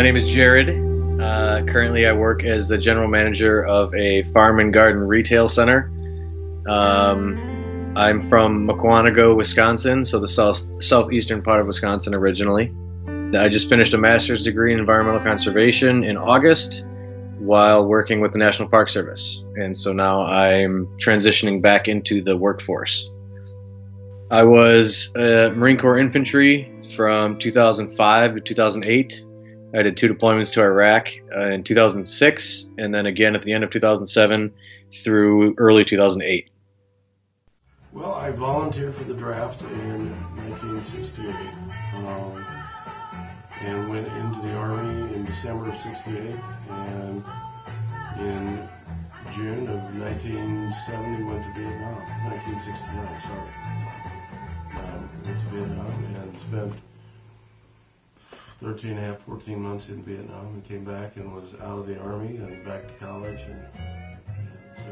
My name is Jared. Currently I work as the general manager of a farm and garden retail center. I'm from Mukwonago, Wisconsin, so the southeastern part of Wisconsin originally. I just finished a master's degree in environmental conservation in August while working with the National Park Service. And so now I'm transitioning back into the workforce. I was Marine Corps infantry from 2005 to 2008. I did 2 deployments to Iraq in 2006, and then again at the end of 2007 through early 2008. Well, I volunteered for the draft in 1968 and went into the Army in December of 68, and in June of 1970 went to Vietnam, 1969, sorry. Went to Vietnam and spent 13 and a half, 14 months in Vietnam, and came back and was out of the Army and back to college, and so.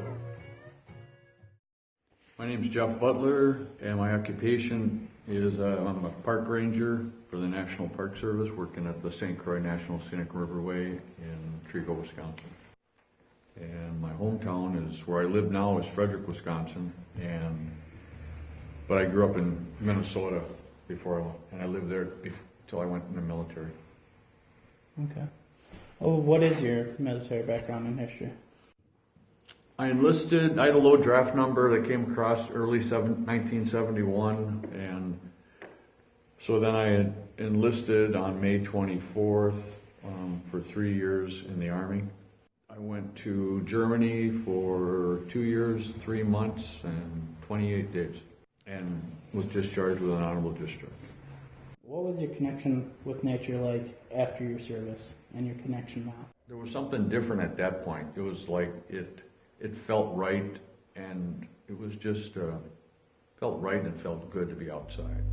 My name is Jeff Butler, and my occupation is I'm a park ranger for the National Park Service, working at the St. Croix National Scenic Riverway in Trigo, Wisconsin. And my hometown is where I live now is Frederick, Wisconsin, but I grew up in Minnesota and I lived there until I went in the military. Okay. Well, what is your military background and history? I enlisted, I had a low draft number that came across early 1971, and so then I enlisted on May 24th for 3 years in the Army. I went to Germany for 2 years, 3 months, and 28 days, and was discharged with an honorable discharge. What was your connection with nature like after your service and your connection now? There was something different at that point. It was like it felt right, and it was just felt right and felt good to be outside.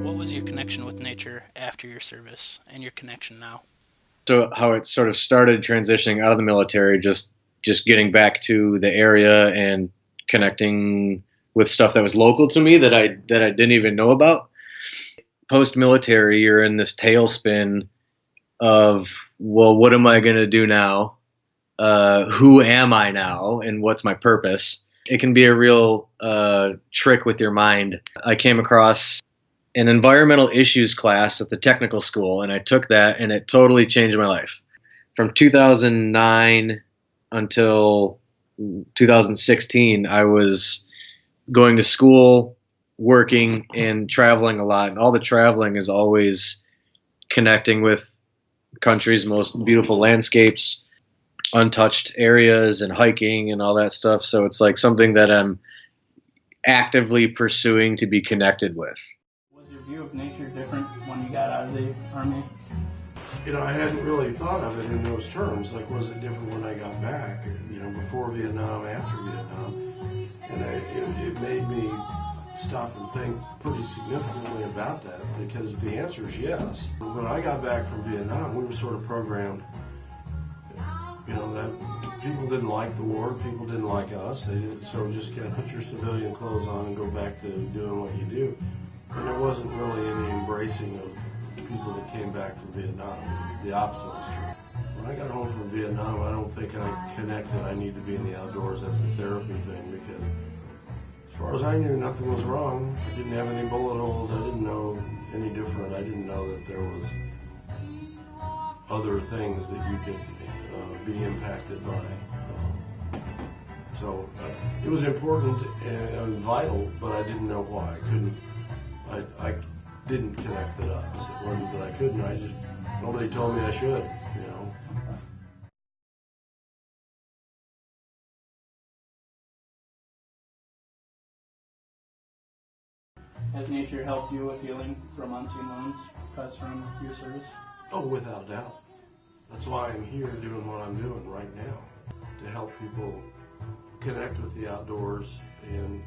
What was your connection with nature after your service and your connection now? So how it sort of started transitioning out of the military, just getting back to the area and connecting with stuff that was local to me that I didn't even know about. Post-military, you're in this tailspin of, well, what am I going to do now? Who am I now? And what's my purpose? It can be a real trick with your mind. I came across an environmental issues class at the technical school, and I took that, and it totally changed my life. From 2009 until 2016, I was going to school, working, and traveling a lot. And all the traveling is always connecting with country's most beautiful landscapes, untouched areas, and hiking and all that stuff. So it's like something that I'm actively pursuing to be connected with. Was your view of nature different when you got out of the Army? You know, I hadn't really thought of it in those terms. Like, was it different when I got back? You know, before Vietnam, after Vietnam, and it made me stop and think pretty significantly about that, because the answer is yes. When I got back from Vietnam, we were sort of programmed, you know, that people didn't like the war, people didn't like us. They didn't, so just kind of put your civilian clothes on and go back to doing what you do. And there wasn't really any embracing of people that came back from Vietnam. The opposite was true. When I got home from Vietnam, I don't think I connected I need to be in the outdoors as a therapy thing, because as far as I knew, nothing was wrong. I didn't have any bullet holes. I didn't know any different. I didn't know that there was other things that you could be impacted by. So it was important and vital, but I didn't know why. I didn't connect the dots. It wasn't that I couldn't. Nobody told me I should. You know. Has nature helped you with healing from unseen wounds caused from your service? Oh, without a doubt. That's why I'm here doing what I'm doing right now, to help people connect with the outdoors, and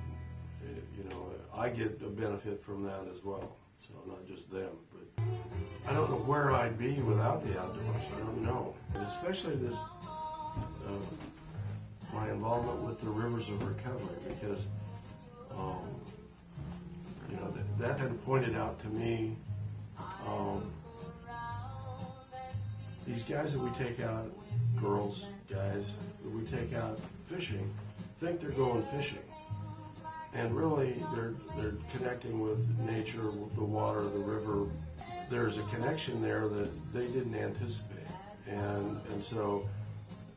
you know, I get a benefit from that as well. So not just them, but I don't know where I'd be without the outdoors. I don't know, and especially this my involvement with the Rivers of Recovery, because you know, that had pointed out to me these guys that we take out, girls, guys, that we take out fishing, think they're going fishing. And really, they're connecting with nature, with the water, the river. There's a connection there that they didn't anticipate. And so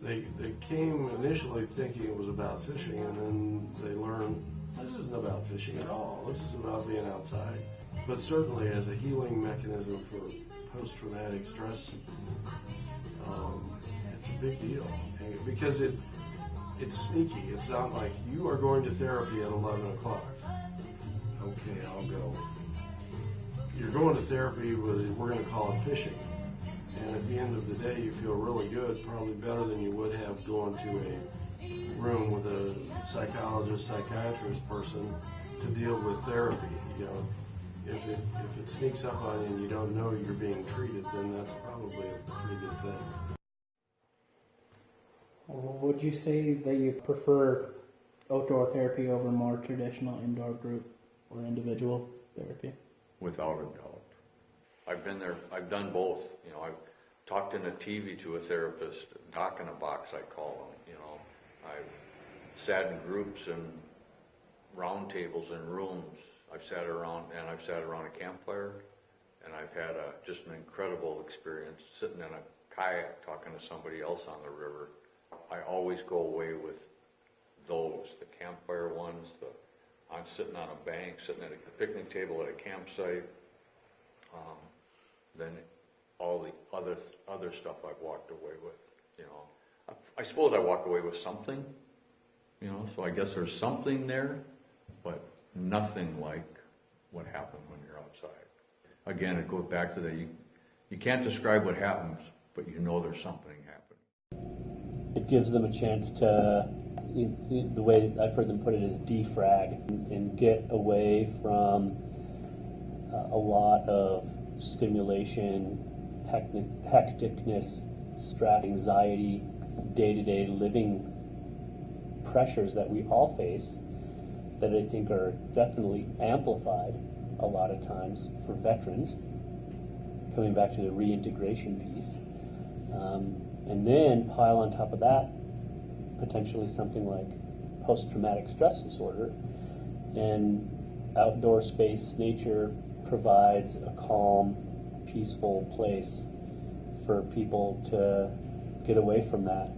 they came initially thinking it was about fishing, and then they learned this isn't about fishing at all. This is about being outside. But certainly as a healing mechanism for post-traumatic stress, it's a big deal, because it's sneaky. It's not like you are going to therapy at 11 o'clock. Okay, I'll go. You're going to therapy with, we're going to call it fishing. And at the end of the day, you feel really good, probably better than you would have going to a room with a psychologist, psychiatrist person to deal with therapy. You know, if it sneaks up on you and you don't know you're being treated, then that's probably a pretty good thing. Would you say that you prefer outdoor therapy over more traditional indoor group or individual therapy? Without a doubt. I've been there, I've done both. You know, I've talked in a TV to a therapist, doc in a box I call them, you know. I've sat in groups and round tables in rooms. I've sat around a campfire, and I've had just an incredible experience sitting in a kayak talking to somebody else on the river. I always go away with those, the campfire ones, I'm sitting on a bank, sitting at a picnic table at a campsite, then all the other stuff I've walked away with, you know. I suppose I walk away with something, you know, so I guess there's something there, but nothing like what happened when you're outside. Again, it goes back to that you can't describe what happens, but you know there's something happening. It gives them a chance to, the way I've heard them put it, is defrag and get away from a lot of stimulation, hecticness, stress, anxiety, day-to-day living pressures that we all face that I think are definitely amplified a lot of times for veterans, coming back to the reintegration piece. And then pile on top of that potentially something like post-traumatic stress disorder, and outdoor space, nature provides a calm, peaceful place for people to get away from that.